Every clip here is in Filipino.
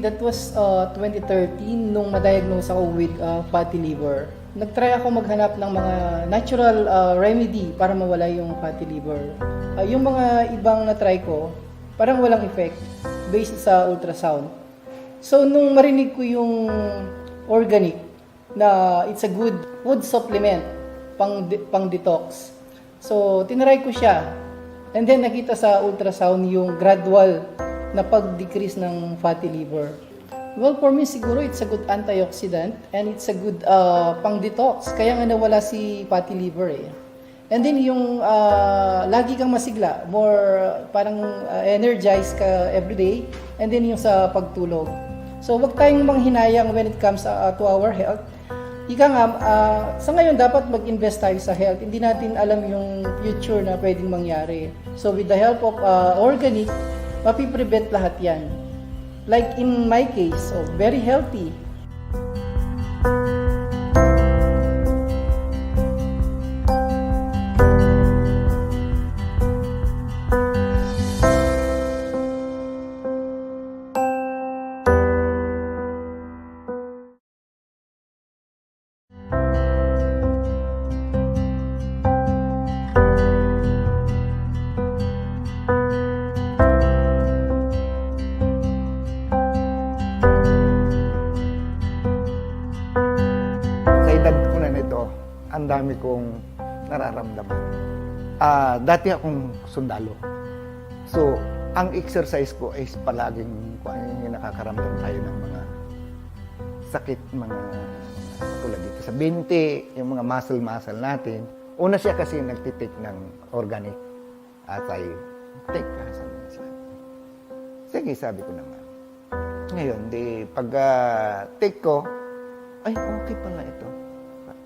that was 2013 nung na-diagnose ako with fatty liver. Nag-try ako maghanap ng mga natural remedy para mawala yung fatty liver. Yung mga ibang na-try ko, parang walang effect based sa ultrasound. So nung marinig ko yung Organique na it's a good food supplement pang detox. So tinry ko siya. And then nakita sa ultrasound yung gradual na pag-decrease ng fatty liver. Well, for me siguro it's a good antioxidant and it's a good pang-detox. Kaya nga nawala si fatty liver eh. And then yung lagi kang masigla, more parang energized ka everyday. And then yung sa pagtulog. So wag tayong manghinayang when it comes to our health. Ika nga, sa ngayon dapat mag-invest tayo sa health. Hindi natin alam yung future na pwedeng mangyari. So with the help of Organique, mapiprevent lahat yan. Like in my case, very healthy. Ang dami kong nararamdaman. Dati akong sundalo. So, ang exercise ko is palaging yung nakakaramdam tayo ng mga sakit, mga tulad dito sa binti, yung mga muscle natin. Una siya kasi nagtitake ng Organic. At ay, take ka sa minsan. Sige, sabi ko naman. Ngayon, pag take ko, ay, okay pala ito.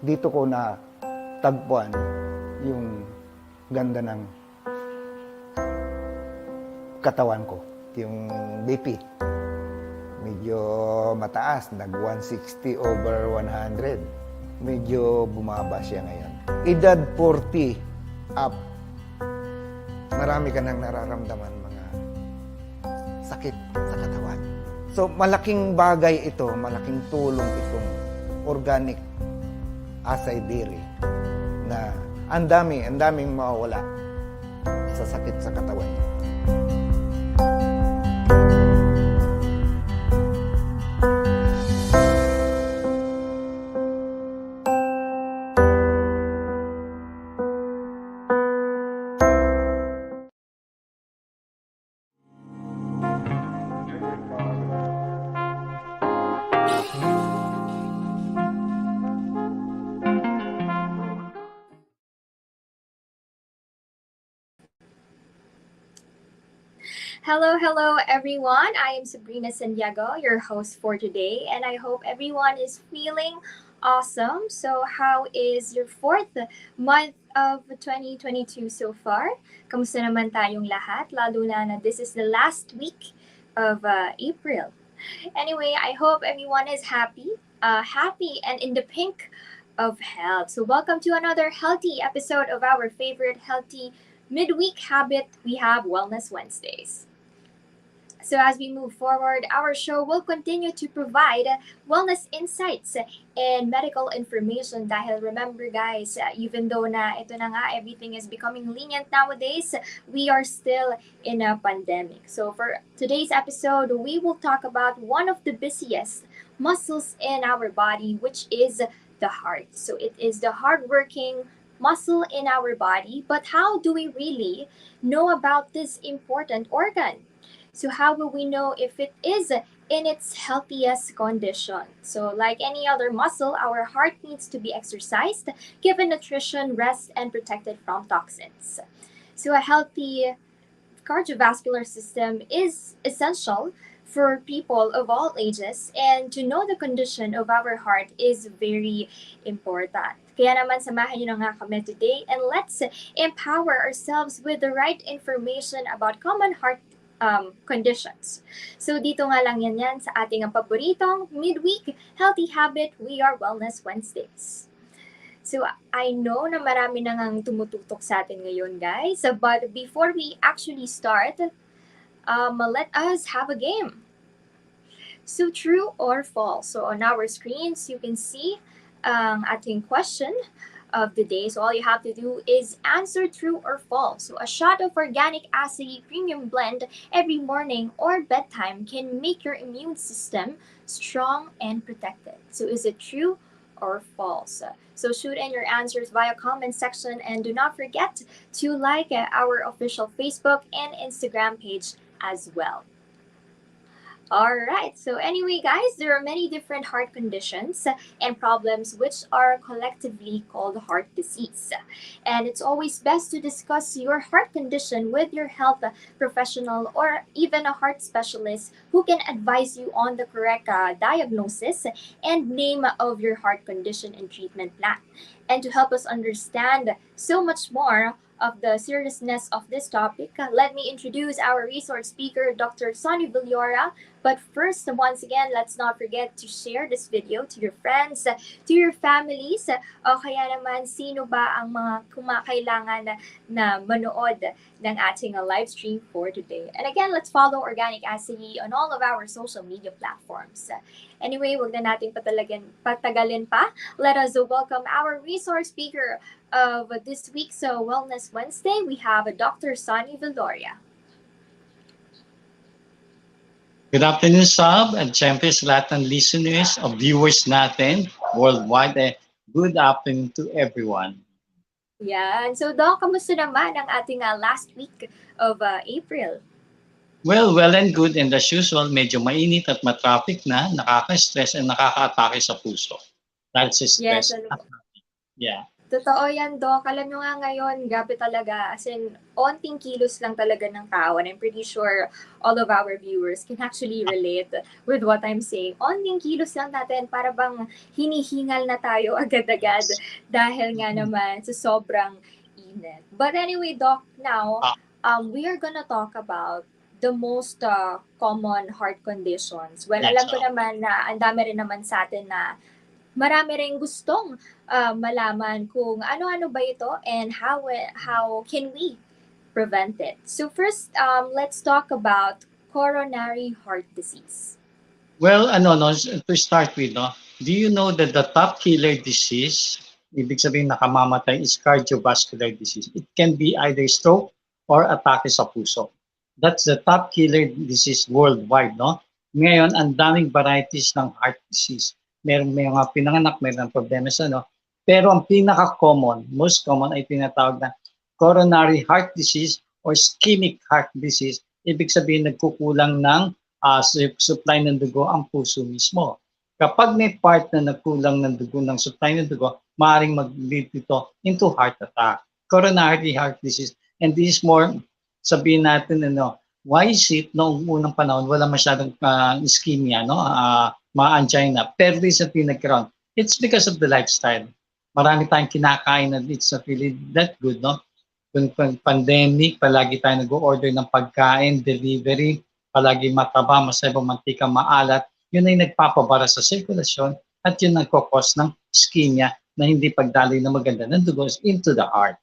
Dito ko na tagpuan yung ganda ng katawan ko. Yung BP. Medyo mataas. Nag-160 over 100. Medyo bumaba siya ngayon. Edad 40 up. Marami ka nang nararamdaman mga sakit sa katawan. So, malaking bagay ito. Malaking tulong itong Organic Acai Berry na ang daming mawawala sa sakit sa katawan niya. Hello everyone. I am Sabrina Santiago, your host for today, and I hope everyone is feeling awesome. So how is your fourth month of 2022 so far? Kamusta naman tayong lahat? Lalo na this is the last week of April. Anyway, I hope everyone is happy and in the pink of health. So welcome to another healthy episode of our favorite healthy midweek habit. We have Wellness Wednesdays. So as we move forward, our show will continue to provide wellness insights and medical information dahil remember guys, even though na ito na nga, everything is becoming lenient nowadays, we are still in a pandemic. So for today's episode, we will talk about one of the busiest muscles in our body, which is the heart. So it is the hardworking muscle in our body, but how do we really know about this important organ? So how will we know if it is in its healthiest condition? So like any other muscle, our heart needs to be exercised, given nutrition, rest, and protected from toxins. So a healthy cardiovascular system is essential for people of all ages, and to know the condition of our heart is very important. Kaya naman samahan niyo na nga kami today, and let's empower ourselves with the right information about common heart conditions. So dito nga lang yan sa ating paboritong midweek healthy habit. We are Wellness Wednesdays. So I know na marami na ngang tumututok sa atin ngayon guys, but before we actually start, let us have a game. So true or false? So on our screens, you can see ating question of the day. So all you have to do is answer true or false. So a shot of organic acai premium blend every morning or bedtime can make your immune system strong and protected. So is it true or false? So shoot in your answers via comment section and do not forget to like our official Facebook and Instagram page as well. All right. So anyway, guys, there are many different heart conditions and problems which are collectively called heart disease. And it's always best to discuss your heart condition with your health professional or even a heart specialist who can advise you on the correct diagnosis and name of your heart condition and treatment plan. And to help us understand so much more of the seriousness of this topic, let me introduce our resource speaker, Dr. Sonny Villora. But first, once again, let's not forget to share this video to your friends, to your families, o kaya naman sino ba ang mga kumakailangan na manood ng ating live stream for today. And again, let's follow Organic Acai on all of our social media platforms. Anyway, wag na natin patagalin pa. Let us welcome our resource speaker of this week's Wellness Wednesday. We have Dr. Sonny Villora. Good afternoon, Sab, and syempre sa lahat ng listeners o viewers natin worldwide. Good afternoon to everyone. Yan. So, Doc, kamusta naman ang ating last week of April? Well and good. And as usual, medyo mainit at matraffic na, nakaka-stress and nakaka-atake sa puso. That's stress. Yes, Yeah. Totoo yan, Doc. Alam nyo nga ngayon, grabe talaga. As in, onting kilos lang talaga ng tao. And I'm pretty sure all of our viewers can actually relate with what I'm saying. Onting kilos lang natin, para bang hinihingal na tayo agad-agad dahil nga naman sa sobrang init. But anyway, Doc, now, we are gonna talk about the most common heart conditions. Well, alam ko naman na ang dami rin naman sa atin na marami rin gustong malaman kung ano-ano ba ito and how can we prevent it. So first, let's talk about coronary heart disease. Well, to start with, do you know that the top killer disease, ibig sabihin nakamamatay, is cardiovascular disease. It can be either stroke or atake sa puso. That's the top killer disease worldwide, no? Ngayon, ang daming varieties ng heart disease. May mga pinanganak, may mga problema sa Pero ang pinaka-common, most common ay tinatawag na coronary heart disease or ischemic heart disease. Ibig sabihin nagkukulang ng supply ng dugo ang puso mismo. Kapag may part na nagkulang ng dugo, ng supply ng dugo, maaaring mag-lead ito into heart attack. Coronary heart disease. And this is more, sabihin natin, why is it, noong unang panahon, wala masyadong ischemia, mga angina, pero recently nagkaroon. It's because of the lifestyle. Marami tayong kinakain na it's not really that good, no? Kung pandemic, palagi tayo nag-order ng pagkain, delivery, palagi mataba, masayba, mantika, maalat, yun ay nagpapabara sa sirkulasyon at yun nagkakos ng ischemia na hindi pagdaloy na maganda ng dugo into the heart.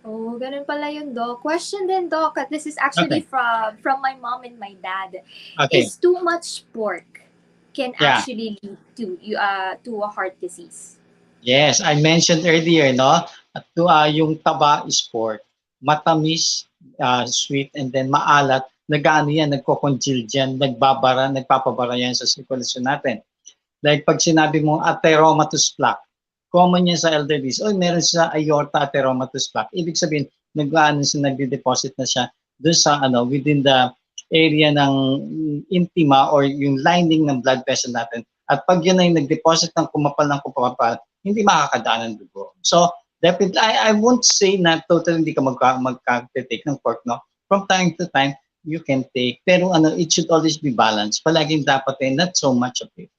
Oh, ganun pala yun, Doc. Question din, Doc. This is actually from my mom and my dad. Okay. Is too much pork can actually lead to a heart disease? Yes, I mentioned earlier, yung taba is pork, matamis, sweet, and then maalat, nagko-congeal dyan, nagpapabara yan sa sirkulasyon natin. Like pag sinabi mo atheromatous plaque, common yan sa elderly, meron sa aorta atheromatous plaque. Ibig sabihin, nagde-deposit na siya doon sa within the area ng intima or yung lining ng blood vessel natin. At pag yun ay nag-deposit ng kumapal, hindi makakadaan ng dugo. So, definitely, I won't say na totally hindi ka magka-take ng pork, no? From time to time, you can take. Pero it should always be balanced. Palaging dapat not so much of it.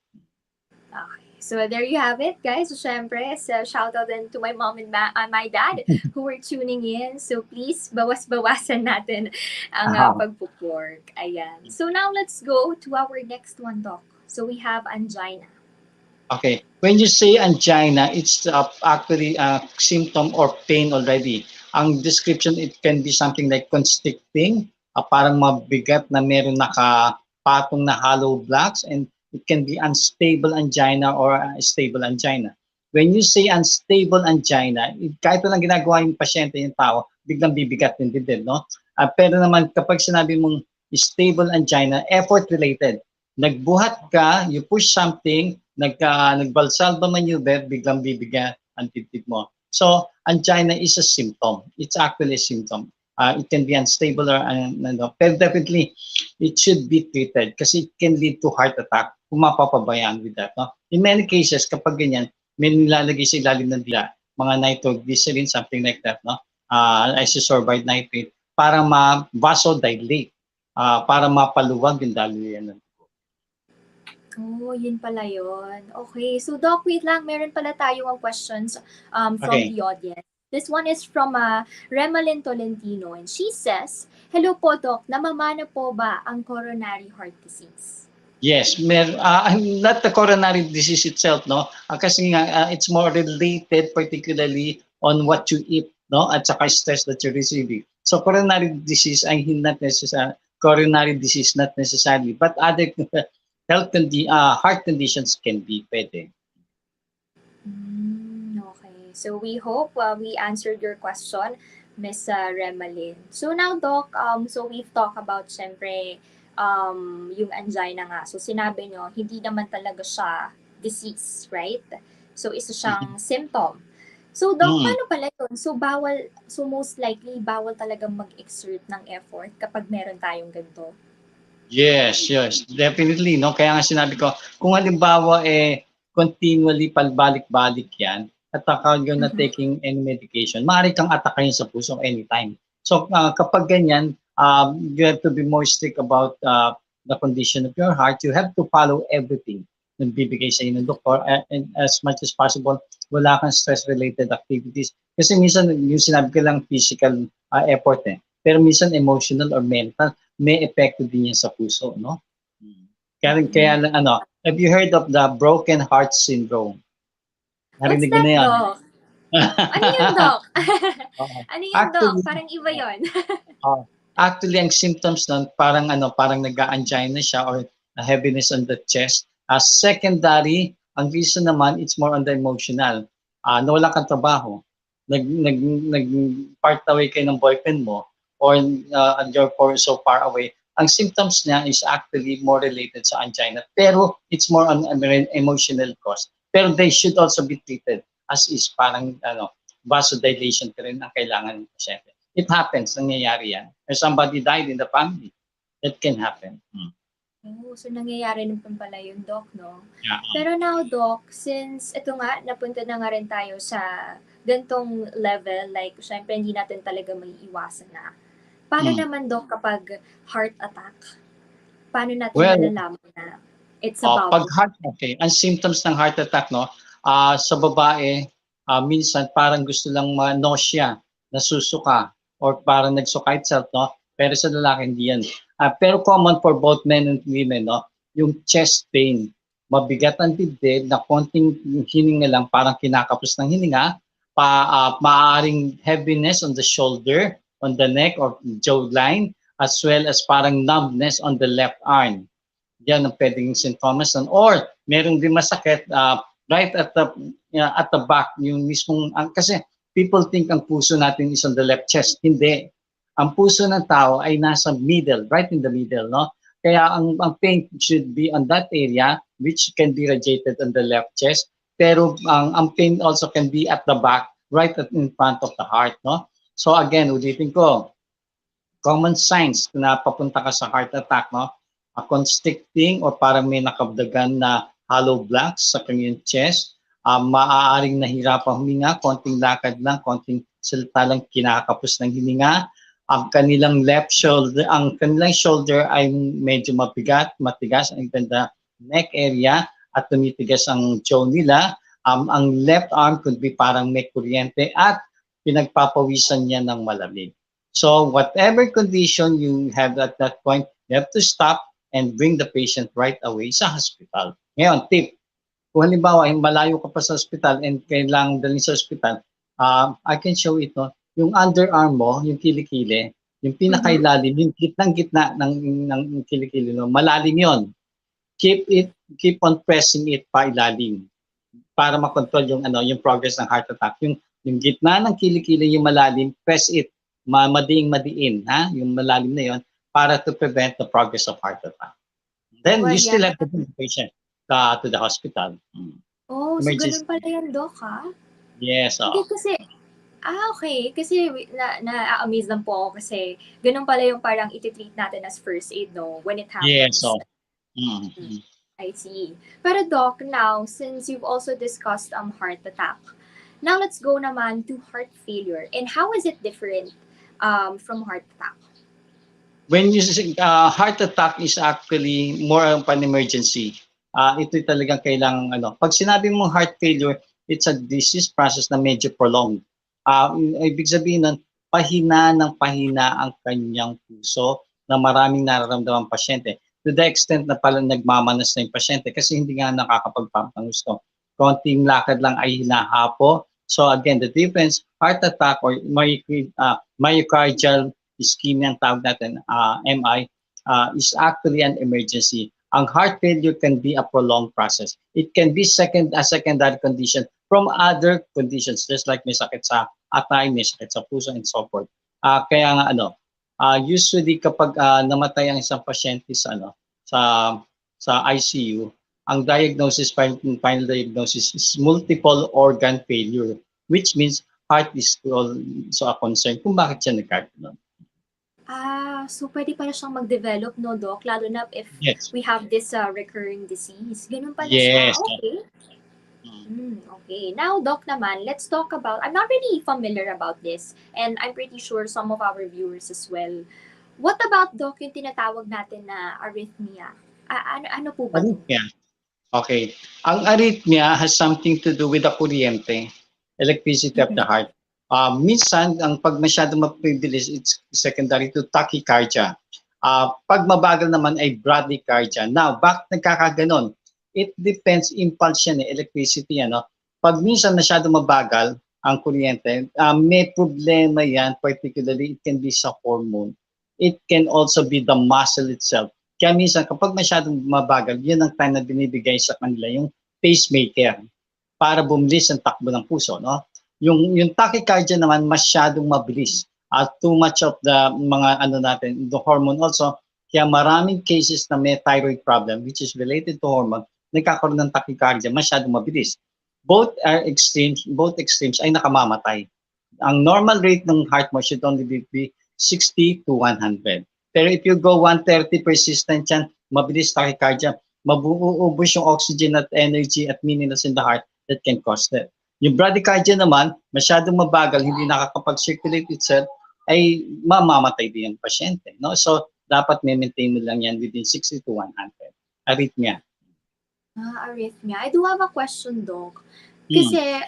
So there you have it, guys. So, syempre, shout out din to my mom and my dad who were tuning in. So please, bawas-bawasan natin ang pagpupork. Ayan. So now let's go to our next one, Doc. So we have angina. Okay. When you say angina, it's actually a symptom or pain already. Ang description, it can be something like constricting, parang mabigat na meron patong na hollow blocks, and it can be unstable angina or stable angina. When you say unstable angina, kahit walang ginagawa yung pasyente, yung tao, biglang bibigat yung dibdib, no? Pero naman kapag sinabi mong stable angina, effort-related. Nagbuhat ka, you push something, nagbalsalba maneuver, biglang bibigat ang dibdib mo. So, angina is a symptom. It's actually a symptom. It can be unstable or pero definitely it should be treated kasi it can lead to heart attack kung mapapabayaan with that. No? In many cases, kapag ganyan, may nilalagay sa ilalim ng dila, mga nitroglycerin, something like that, no? Isosorbide nitrate, para ma-vasodilate, para mapaluwag yung daluyan ng dugo. Oh, yun pala yun. Okay. So, Doc, wait lang. Meron pala tayong questions from Okay. the audience. This one is from Remalyn Tolentino, and she says, hello po, Doc. Namamana po ba ang coronary heart disease? Yes, not the coronary disease itself, no? Kasi nga, it's more related particularly on what you eat, no? At saka stress that you're receiving. So coronary disease ay not necessarily, coronary disease not necessarily, but other heart conditions can be pwede. Okay. So we hope we answered your question, Miss Remalyn. So now, Doc, so we've talked about, syempre, yung angina nga. So sinabi nyo, hindi naman talaga siya disease, right? So isa siyang symptom. So, Doc, paano pala yun? So most likely, bawal talagang mag-exert ng effort kapag meron tayong ganito. Yes, definitely, no? Kaya nga sinabi ko, kung halimbawa continually palbalik-balik yan, at you're not taking any medication, maaari kang atakayin sa puso anytime. So kapag ganyan, you have to be more strict about the condition of your heart. You have to follow everything na bibigay sa inyo ng doktor, and as much as possible, wala kang stress-related activities. Kasi minsan, yung sinabi ko lang physical effort pero minsan emotional or mental, may epekto din yan sa puso, no? Kaya have you heard of the broken heart syndrome? What's Narinig mo that, na yan? Doc? Ano yun, Doc? Ano yun, Doc? Actually, Parang iba yun. Actually, ang symptoms nun, parang nag-angina siya or a heaviness on the chest. Secondary, ang reason naman, it's more on the emotional. Nawala kang trabaho. Part away kayo ng boyfriend mo, or you're so far away. Ang symptoms niya is actually more related sa angina. Pero it's more on emotional cause. Pero they should also be treated as is, parang vasodilation pa rin ang kailangan ng pasyente. It happens, nangyayari yan. Or somebody died in the family, that can happen. Oh, so nangyayari naman pala yun, Doc, no? Yeah. Pero now, Doc, since ito nga, napunta na nga rin tayo sa gantong level, like, syempre, hindi natin talaga may iwasan na. Paano naman, Doc, kapag heart attack? Paano natin malalaman na it's about? Ang symptoms ng heart attack, no? Sa babae, minsan parang gusto lang nausea, nasusuka, or parang nagsuka itself, no? Pero sa lalaki, hindi yan. Pero common for both men and women, no? Yung chest pain, mabigat ang dibdib, na konting hininga lang, parang kinakapos ng hininga, maaaring heaviness on the shoulder, on the neck or jawline, as well as parang numbness on the left arm. Yan ang pwedeng symptoms. Or meron din masakit right at the back, yung mismong, kasi people think ang puso natin is on the left chest. Hindi. Ang puso ng tao ay nasa middle, right in the middle, no? Kaya ang pain should be on that area, which can be radiated on the left chest. Pero ang pain also can be at the back, right in front of the heart, no? So again, ulitin ko, common signs na papunta ka sa heart attack, no? A constricting or parang may nakabdagan na hollow blocks sa kanyang chest, maaaring nahirapan huminga, konting lakad lang, konting salita lang, kinakapos ng hininga, ang kanilang shoulder ay medyo mabigat, matigas, ang ganda neck area, at tumitigas ang jaw nila. Ang left arm could be parang may kuryente at pinagpapawisan niya ng malamig. So whatever condition you have at that point, you have to stop and bring the patient right away sa hospital. Ngayon, tip, kung halimbawa malayo ka pa sa hospital and kailangan dalhin sa hospital, I can show it, no? Yung underarm mo, yung kilikili, Yung pinakailalim, yung gitnang-gitna ng kilikili, no? Malalim yon. Keep on pressing it pa ilalim para makontrol yung yung progress ng heart attack. Yung gitna ng kilikili, yung malalim, press it, madiin, ha? Yung malalim na yon para to prevent the progress of heart attack. Then Oh, you still ayan. have to bring the patient to the hospital. Oh, so Emergency. ganun pala yan, Doc, ha? Yes, Hindi kasi, okay. Kasi na-amaze lang po ako kasi ganun pala yung parang iti-treat natin as first aid, no? When it Yes, happens. I see. Pero Doc, now, since you've also discussed heart attack, now let's go naman to heart failure. And how is it different from heart attack? When you say heart attack is actually more of an emergency. Ito talagang kailangang Pag sinabi mong heart failure, it's a disease process na medyo prolonged. Ibig sabihin nun, pahina ng pahina ang kanyang puso na maraming nararamdaman pasyente. To the extent na pala nagmamanas na yung pasyente kasi hindi nga nakakapag-pump ng gusto. Konting lakad lang ay hinahapo. So again, the difference, heart attack or myocardial ischemia ang tawag natin, MI, is actually an emergency. Ang heart failure can be a prolonged process. It can be a secondary condition from other conditions, just like may sakit sa atay, may sakit sa puso, and so forth. Kaya nga usually kapag namatay ang isang pasyente sa ICU, ang diagnosis, final diagnosis is multiple organ failure, which means heart is also a concern kung bakit siya nagkakaroon. So pwede pala siyang mag-develop, no, Doc? Lalo na if Yes. we have this recurring disease. Ganun pala Yes. siya. Okay. Okay. Now, Doc naman, let's talk about, I'm not really familiar about this, and I'm pretty sure some of our viewers as well. What about, Doc, yung tinatawag natin na arrhythmia? Ano po ba ito? Arrhythmia. Okay. Ang arrhythmia has something to do with the kuryente, electricity of the heart. Minsan, pag masyado mapibilis, it's secondary to tachycardia. Pag mabagal naman ay bradycardia. Now, bakit nagkakaganon? It depends, impulse yan, electricity. Pag minsan masyado mabagal ang kuryente, may problema yan, particularly it can be sa hormone. It can also be the muscle itself. Kaya minsan, kapag masyadong mabagal, yun ang time na binibigay sa kanila yung pacemaker para bumilis ang takbo ng puso. No? Yung tachycardia naman masyadong mabilis. Too much of the mga natin, the hormone also. Kaya maraming cases na may thyroid problem which is related to hormone, nagkakaroon ng tachycardia, masyadong mabilis. Both extremes ay nakamamatay. Ang normal rate ng heart mo should only be 60 to 100. Pero if you go 130 persistent yan, mabilis tachycardia, mabuubos yung oxygen at energy at minerals in the heart that can cause that. Yung bradycardia naman, masyadong mabagal, hindi nakakapag-circulate itself, ay mamamatay din yung pasyente. No? So, dapat may-maintain mo lang yan within 60 to 100. Arrhythmia. Arrhythmia. I do have a question, Doc. Kasi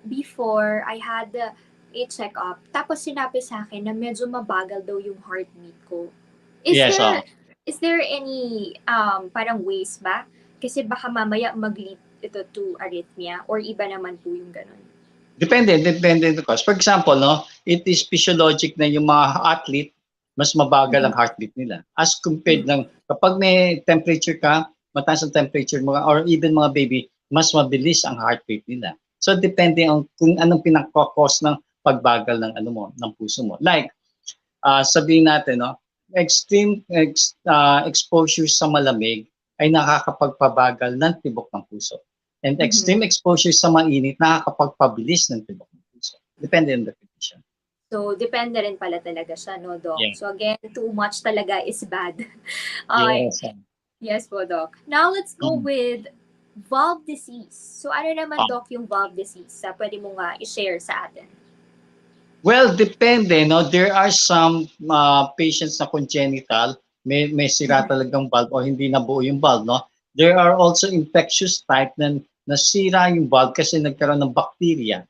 before, I had a check-up, tapos sinabi sa akin na medyo mabagal daw yung heartbeat ko. Is there any parang ways ba? Kasi baka mamaya mag-lead ito to arrhythmia or iba naman po yung ganun? Depende the cause. For example, it is physiologic na yung mga athlete, mas mabagal ang heartbeat nila. As compared ng kapag may temperature ka, mataas ang temperature mo, or even mga baby, mas mabilis ang heartbeat nila. So depende on kung anong pinaka-cause ng pagbagal ng ng puso mo. Like sabihin natin, extreme exposure sa malamig ay nakakapagpabagal ng tibok ng puso. And extreme exposure sa mainit nakakapagpabilis ng tibok ng puso. Depende on the condition. So, depende rin pala talaga siya, no, Doc? Yeah. So, again, too much talaga is bad. Yes. Yes po, Doc. Now, let's go with valve disease. So, ano naman, Doc, yung valve disease? Pwede mo nga i-share sa atin. Well, depende, no? There are some patients na congenital, may sira talagang valve o hindi nabuo yung valve, no? There are also infectious type na nasira yung valve kasi nagkaroon ng bacteria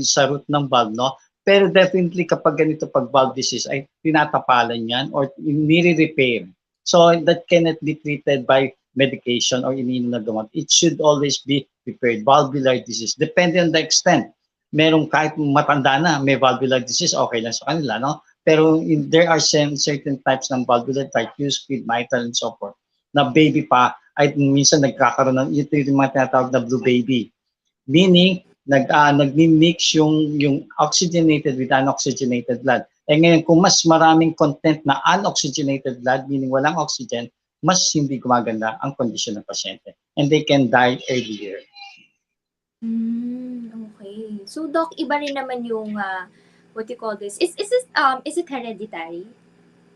sa root ng valve, no? Pero definitely kapag ganito pag valve disease ay tinatapalan yan or nire-repair. So that cannot be treated by medication or iniinom na gamot. It should always be repaired. Valvular disease, depende on the extent. Merong kahit matanda na, may valvular disease, okay lang sa kanila, no? Pero there are certain types ng valvular like use-feed, mitral, and so forth, na baby pa, ay minsan nagkakaroon ng, ito yung mga tinatawag na blue baby. Meaning, nagmi-mix yung oxygenated with unoxygenated blood. Eh ngayon, kung mas maraming content na unoxygenated blood, meaning walang oxygen, mas hindi gumaganda ang kondisyon ng pasyente. And they can die earlier. Okay. So, Doc, iba rin naman yung, what you call this? Is it hereditary?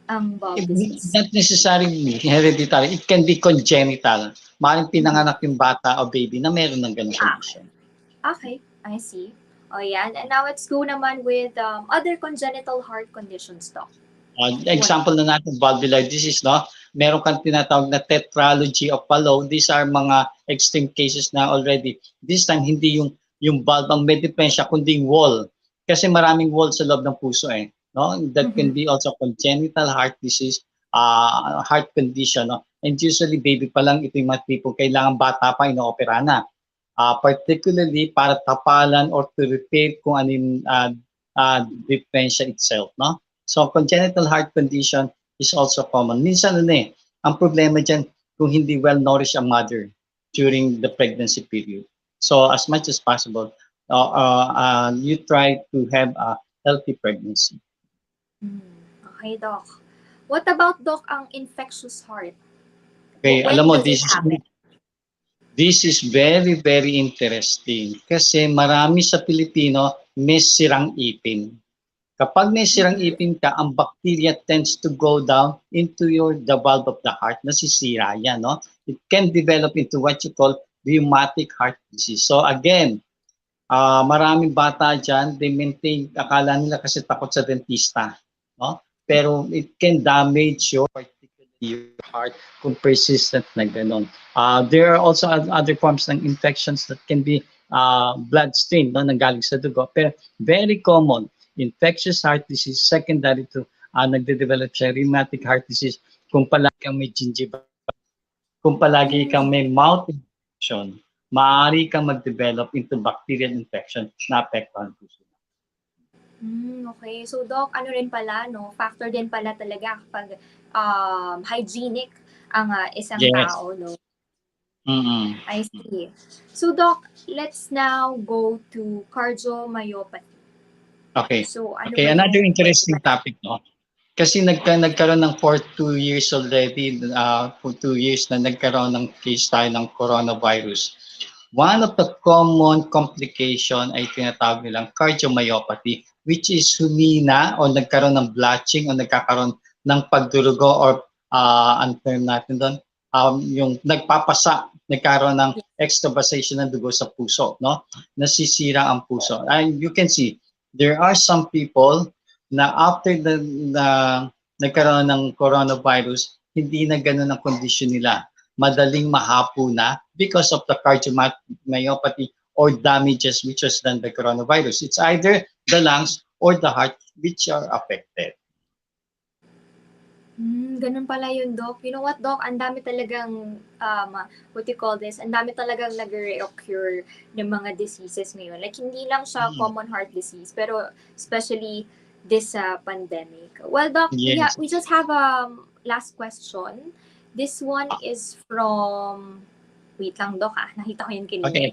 Ang valve disease? Not necessarily hereditary. It can be congenital. Maaaring pinanganak yung bata o baby na meron ng ganung condition. Okay, I see. Oh, yan. And now let's go naman with other congenital heart conditions, Doc. Example na natin, valvular disease, no? Meron kang tinatawag na tetralogy of Fallot. These are mga extreme cases na already. This time, hindi yung valve ang may depresya, kundi yung wall. Kasi maraming wall sa loob ng puso eh. No? That can be also congenital heart disease, heart condition. No? And usually, baby pa lang, ito yung mga tipo, kailangan bata pa, inoopera na. Particularly para tapalan or to repair kung ano yung depresya itself. No? So, congenital heart condition is also common. Minsan ang problema dyan kung hindi well-nourished ang mother during the pregnancy period. So, as much as possible, you try to have a healthy pregnancy. Okay, Doc. What about, Doc, ang infectious heart? Okay, When alam mo, does it happen? this is very, very interesting kasi marami sa Pilipino may sirang ipin. Kapag may sirang ipin ka, ang bacteria tends to go down into the valve of the heart. Nasisira yan, no? It can develop into what you call rheumatic heart disease. So again, maraming bata dyan, they maintain, akala nila kasi takot sa dentista, no? Pero it can damage your heart kung persistent na gano'n. There are also other forms ng infections that can be bloodstream, no, nanggaling sa dugo. Pero very common, infectious heart disease, secondary to nagde-develop siya, rheumatic heart disease, kung palagi kang may gingivitis, kung palagi kang may mouth infection, maaari kang mag-develop into bacterial infection na apektuhan puso. Okay. So, Doc, ano rin pala, no? Factor din pala talaga kapag hygienic ang isang tao, no? I see. So, Doc, let's now go to cardiomyopathy. Okay. So, ano Okay, ba another yung interesting topic, no? Kasi nagkaroon ng for 2 years already, for 2 years na nagkaroon ng case tayo ng coronavirus. One of the common complication ay tinatawag nilang cardiomyopathy, which is humina o nagkaroon ng blotching o nagkakaroon ng pagdurugo or ang term natin doon, yung nagpapasa, nagkaroon ng extravasation ng dugo sa puso, no? Nasisira ang puso. And you can see, there are some people na after nagkaroon ng coronavirus, hindi na gano'n ang kondisyon nila. Madaling mahapo na because of the cardiomyopathy or damages which was done by coronavirus. It's either the lungs or the heart which are affected. Ganun pala yun, Doc. You know what, Doc? Ang dami talagang, what you call this, ang dami talagang nag-reoccur ng mga diseases ngayon. Like, hindi lang siya common heart disease, pero especially this pandemic. Well, Doc, Yes. we just have last question. This one is from, wait lang, Doc, nakita ko yun kanina. Okay.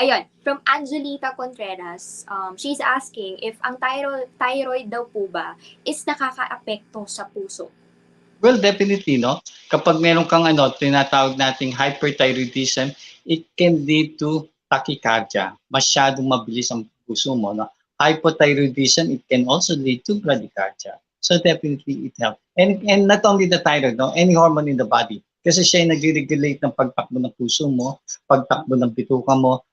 Ayun, from Angelita Contreras, she's asking if ang thyroid daw po ba is nakaka-apekto sa puso? Well, definitely, no? Kapag meron kang tinatawag nating hyperthyroidism, it can lead to tachycardia. Masyadong mabilis ang puso mo, no? Hypothyroidism, it can also lead to bradycardia. So definitely it helps. And not only the thyroid, no? Any hormone in the body. Kasi siya yung nag-regulate ng pagtakbo ng puso mo, pagtakbo ng bituka mo,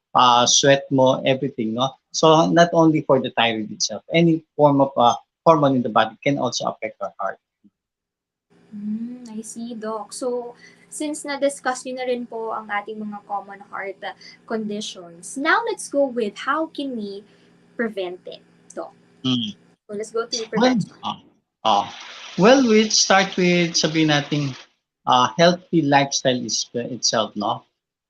sweat mo, everything, no? So not only for the thyroid itself, any form of hormone in the body can also affect our heart. I see, Doc. So, since na-discuss nyo na rin po ang ating mga common heart conditions, now let's go with how can we prevent it, Doc. So, let's go to prevention. Well, we'll start with sabihin natin healthy lifestyle itself, no?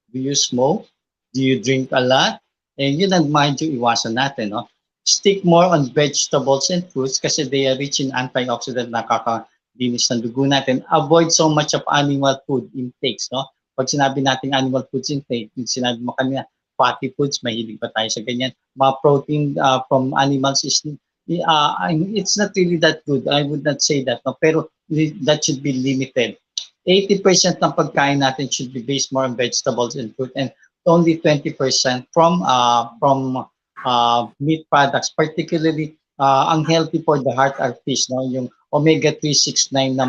Do you smoke? Do you drink a lot? And yun ang mind you iwasan natin, no? Stick more on vegetables and fruits kasi they are rich in antioxidant, nakakalinis ng dugo natin. Avoid so much of animal food intakes, no? Pag sinabi natin animal foods intake, yung sinabi mo kanina, fatty foods, mahilig pa tayo sa ganyan. Mga protein from animals is it's not really that good. I would not say that, no? Pero that should be limited. 80% ng pagkain natin should be based more on vegetables and fruit, and only 20% from meat products, particularly ang healthy for the heart are fish, no? Yung omega-369 na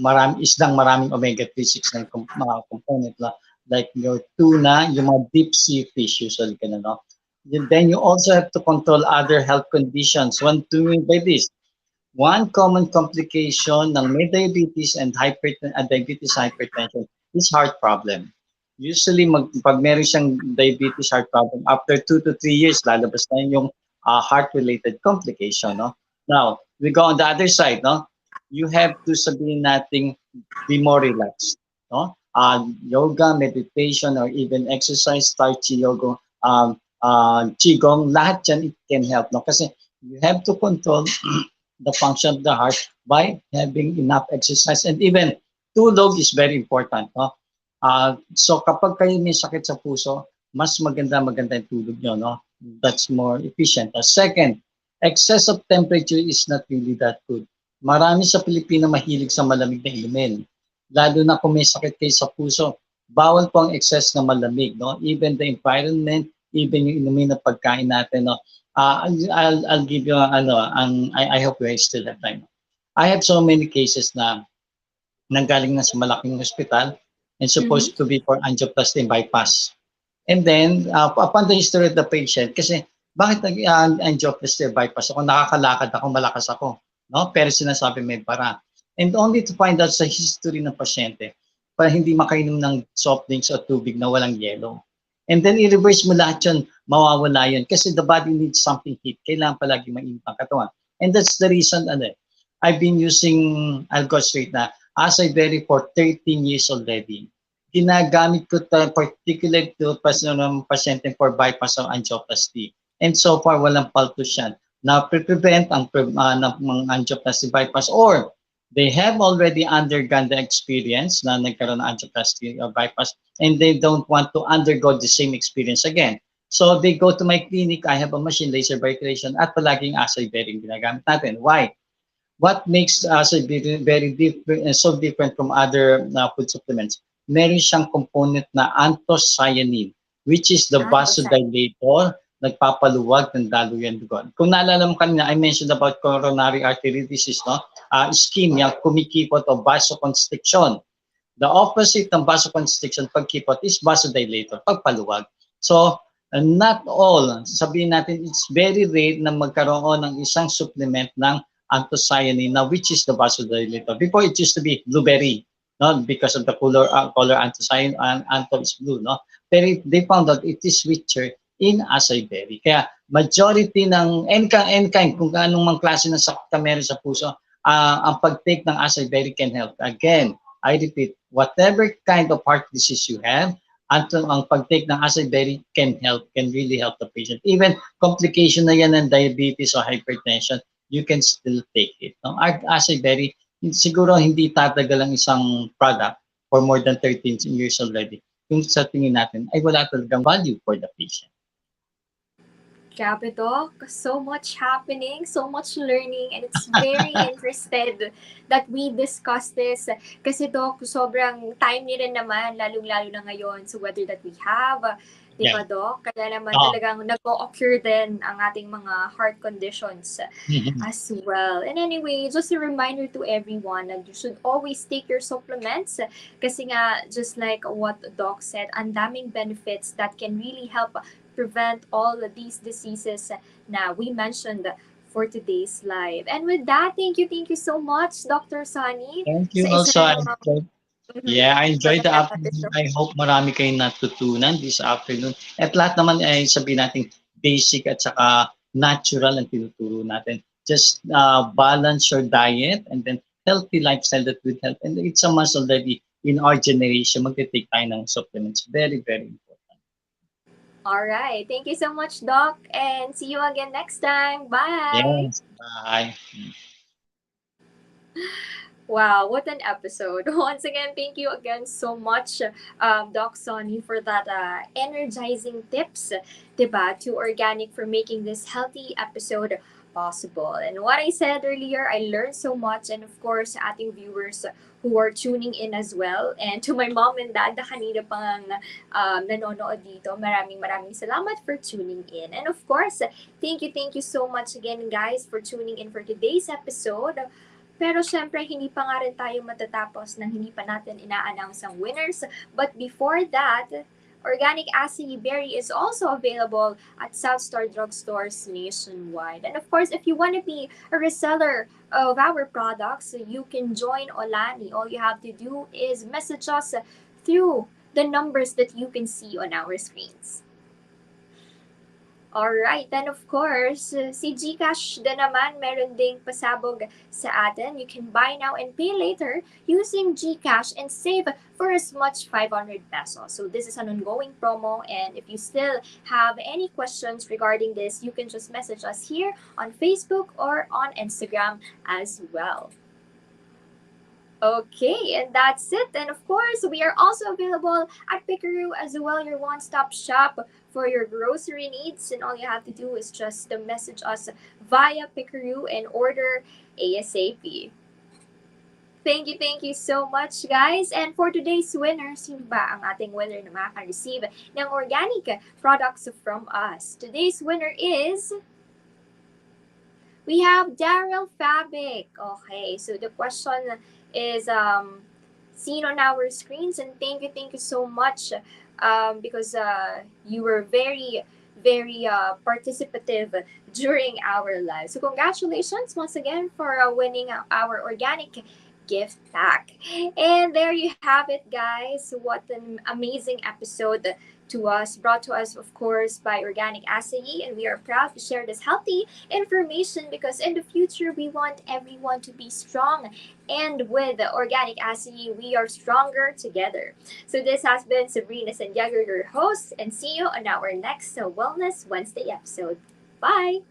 marami, isdang maraming omega-369 component, na like your tuna, yung mga deep sea fish usually, no? Then you also have to control other health conditions. What do we mean by this? One common complication ng may diabetes and diabetes hypertension is heart problem. Usually, pag meron siyang diabetes heart problem, after 2 to 3 years, lalabas na yung heart-related complication, no? Now, we go on the other side, no? You have to sabihin nating be more relaxed, no? Yoga, meditation, or even exercise, tai chi, yoga, qigong, lahat yan, it can help, no? Kasi you have to control the function of the heart by having enough exercise, and even tulog is very important, no? So kapag kayo may sakit sa puso, mas maganda yung tulog nyo, no? That's more efficient. Second, excess of temperature is not really that good. Marami sa Pilipino mahilig sa malamig na inumin. Lalo na kung may sakit kayo sa puso, bawal po ang excess na malamig, no? Even the environment, even yung inumin na pagkain natin, no? I'll give you I hope we still have time. I have so many cases na nanggaling na sa malaking hospital and supposed to be for angioplasty and bypass. And then, upon the history of the patient, kasi bakit nag-angioplasty or bypass ako? Nakakalakad ako, malakas ako, no? Pero sinasabi may para. And only to find out sa history ng pasyente, para hindi makainom ng soft drinks o tubig na walang yelo. And then i-reverse mo lahat yun, mawawala yun. Kasi the body needs something heat. Kailangan palagi mainit ang katawan. And that's the reason, I've been using, I'll go straight na, acai berry for 13 years already. Ginagamit ko particularly to pasyente for bypass or angioplasty. And so far, walang paltos yan. Na prevent ang angioplasty bypass, or they have already undergone the experience na nagkaroon ng angioplasty or bypass, and they don't want to undergo the same experience again. So they go to my clinic, I have a machine, laser vibration, at palaging acai berry ginagamit natin. Why? What makes acai berry very different, so different from other food supplements? Meron siyang component na anthocyanin, which is the vasodilator, nagpapaluwag ng daluyan dugo. Kung naalala mo kanina, I mentioned about coronary artery disease, no? Ischemia, kumikipot o vasoconstriction. The opposite ng vasoconstriction, pagkipot, is vasodilator, pagpaluwag. So, not all, sabihin natin, it's very rare na magkaroon ng isang supplement ng anthocyanin, na which is the vasodilator. Before, it used to be blueberry, no? Because of the color anthocyanin, antho is blue, no? Pero they found out it is richer in acai berry. Kaya majority ng any kind, kung anong mang klase ng sakit ka meron sa puso, ang pag-take ng acai berry can help. Again, I repeat, whatever kind of heart disease you have, ang pag-take ng acai berry can really help the patient. Even complication na yan ng diabetes or hypertension, you can still take it. No? Acai berry, siguro hindi tatagal ang isang product for more than 13 years already. Kung sa tingin natin, ay wala talagang value for the patient. Grabe, Doc. So much happening, so much learning, and it's very interested that we discuss this. Kasi, Doc, sobrang timely rin naman, lalong-lalo na ngayon, so whether that we have, di ba, Doc? Kaya naman talagang nag-occur din ang ating mga heart conditions as well. And anyway, just a reminder to everyone that you should always take your supplements kasi nga, just like what Doc said, ang daming benefits that can really help prevent all of these diseases na we mentioned for today's live. And with that, thank you so much, Dr. Sunny. Thank you also. I enjoyed the afternoon. I hope marami kayong natutunan this afternoon. At lahat naman ay sabihin natin basic at saka natural ang tinuturo natin. Just balance your diet and then healthy lifestyle that will help. And it's a must already in our generation. Mag-take tayo ng supplements. Very, very important. All right. Thank you so much, Doc, and see you again next time. Bye. Yes. Bye. Wow, what an episode. Once again, thank you again so much, Doc Sonny, for that energizing tips, diba, to Organic for making this healthy episode possible. And what I said earlier, I learned so much. And of course, sa ating viewers who are tuning in as well. And to my mom and dad na kanina pang nanonood dito, maraming salamat for tuning in. And of course, thank you so much again, guys, for tuning in for today's episode. Pero syempre, hindi pa nga rin tayo matatapos nang hindi pa natin ina-announce ang winners. But before that, Organic Acai Berry is also available at South Star drugstores nationwide. And of course, if you want to be a reseller of our products, you can join Olani. All you have to do is message us through the numbers that you can see on our screens. Alright, then of course, si GCash din naman meron ding pasabog sa atin. You can buy now and pay later using GCash and save for as much 500 pesos. So this is an ongoing promo, and if you still have any questions regarding this, you can just message us here on Facebook or on Instagram as well. Okay, and that's it. And of course, we are also available at Pickaroo as well, your one-stop shop for your grocery needs. And all you have to do is just message us via Pickaroo and order ASAP. Thank you so much, guys. And for today's winner, sino ba ang ating winner na makaka-receive ng organic products from us? Today's winner is... we have Daryl Fabic. Okay, so the question is seen on our screens, and thank you so much because you were very participative during our live. So congratulations once again for winning our organic gift pack. And there you have it, guys. What an amazing episode brought to us, of course, by Organic Acai, and we are proud to share this healthy information because in the future we want everyone to be strong, and with Organic Acai we are stronger together. So this has been Sabrina Santiago, your host, and see you on our next Wellness Wednesday episode. Bye!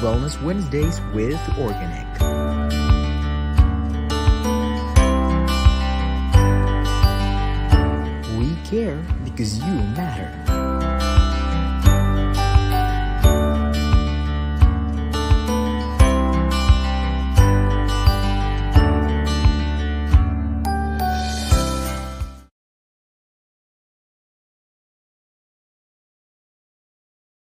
Wellness Wednesdays with Organic. We care because you matter.